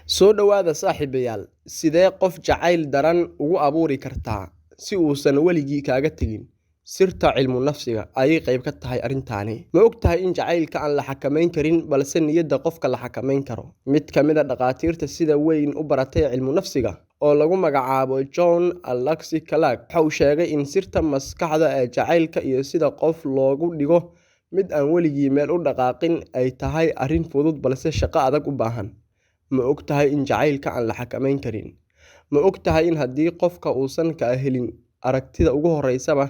Soo dhawaada saaxiibayaal, sidee qof jacayl daran ugu abuuri kartaa si uusan weligii kaaga tegin? Sirta cilmu nafsiga ayay qayb ka tahay arrintaani. Ma ogtahay in jacaylka aan la xakamayn karin balse niyadda qofka la xakamayn karo? Mid ka mid ah dhakhaatiirta sida weyn u baratay cilmu nafsiga oo lagu magacaabo John Alaxi Clark waxa uu sheegay in sirta maskaxda ee jacaylka iyo sida qof loogu dhigo mid aan weligii meel u dhaqaaqin ay tahay arrin fudud balse shaqo adag u baahan. Ma ogtahay in jacaylka aan la xakamayn karin? Ma ogtahay in haddii qofka uusan kaa helin aragtida ugu horeysaba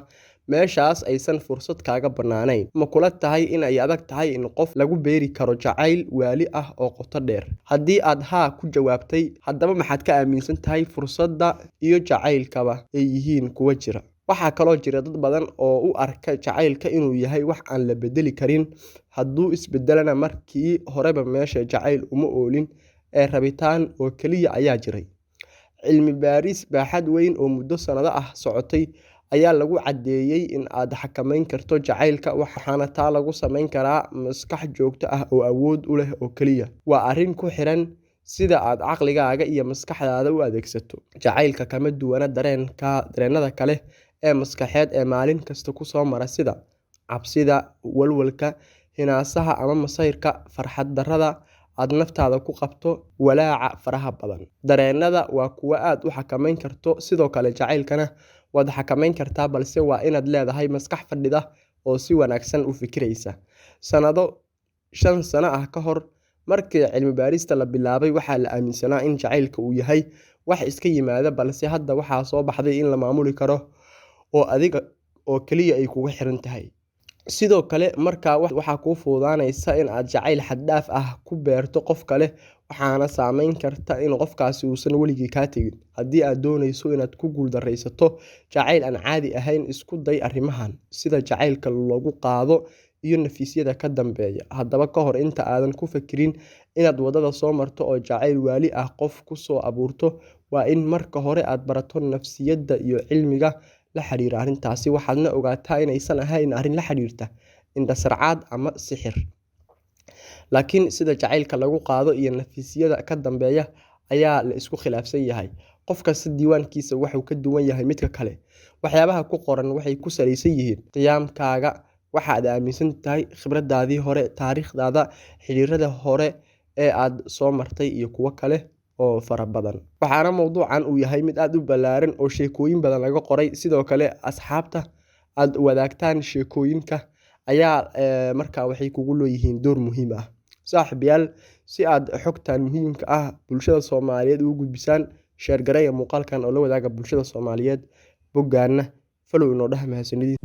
meeshaas aysan fursad kaaga bannaanayn? Ma kula tahay in ay adag tahay in qof lagu beeri karo jacayl waali ah oo qoto dheer? Haddii aad haa ku jawaabtay, haddaba maxaad ka aaminsan tahay fursadda iyo jacaylkaba ay yihiin kuwa jira? Waxaa kaloo jira dad badan oo u arka jacaylka inuu yahay wax aan la bedeli karin, hadduu isbedelana markii horeba meesha jacayl uma oolin ee rabitaan oo keliya ayaa jiray. Cilmi baaris baaxad weyn oo muddo sanado ah socotay ayaa lagu caddeeyay in aad xakamayn karto jacaylka, waxaana taa lagu samayn karaa maskax joogto ah oo awood u leh oo keliya. Waa arrin ku xiran sida aad caqligaaga iyo maskaxdaada u adeegsato. Jacaylka kama duwana dareennada kale ee maskaxeed ee maalin kasta ku soo mara sida cabsida, walwalka, hinaasaha ama masayrka, farxad darrada aad naftaada ku qabto, walaaca faraha badan. Dareennada waa kuwa aad u xakamayn karto, sidoo kale jacaylkana waad xakamayn kartaa balse waa inaad leedahay maskax fadhida oo si wanaagsan u fikiraysa. 5 sano ka hor markii cilmi baarista la bilaabay waxaa la aaminsanaa in jacaylka uu yahay wax iska yimaada, balse hadda waxaa soo baxday in la maamuli karo oo adiga oo keliya ay kugu xiran tahay. Sidoo kale markaa waxaa kuu fududaanaysa in aad jacayl xad dhaaf ah ku beerto qof kale, waxaana saameyn karta in qofkaasi uusan weligii kaa tegin. Haddii aad doonayso inaad ku guuldarraysato jacayl aan caadi ahayn, isku day arrimahan sida jacaylka lagu qaado iyo nafisyada ka dambeeya. Haddaba ka hor inta aadan ku fakirin inaad waddada soo marto oo jacayl waali ah qof ku soo abuurto, waa in marka hore aad barato nafsiyadda iyo cilmiga la xiriira arrintaasi. Waxaadna ogaataa inaysan ahayn arrin la xiriirta indhasarcaad ama sixir, laakiin sida jacaylka lagu qaado iyo nafisyada ka dambeeya ayaa la isku khilaafsan yahay. Qof kasta diiwaankiisa wuxuu ka duwan yahay midka kale. Waxyaabaha ku qoran waxay ku salaysan yihiin qiyamkaaga, waxa aad aaminsan tahay, khibradaadii hore, taariikhdaada, xiriirada hore ee aad soo martay iyo kuwo kale oo fara badan. Waxaana mowduucan uu yahay mid aad u ballaaran oo sheekooyin badan laga qoray. Sidoo kale asxaabta aad wadaagtaan sheekooyinka ayaa markaa waxay kugu leeyihiin door muhiim ah. Saaxiibayaal, si aad xogtan muhiimka ah bulshada Soomaaliyeed ugu gudbisaan, share gareeya muuqaalkan oo la wadaaga bulshada Soomaaliyeed. Boggaana follow inoo dheh mahadsanidin.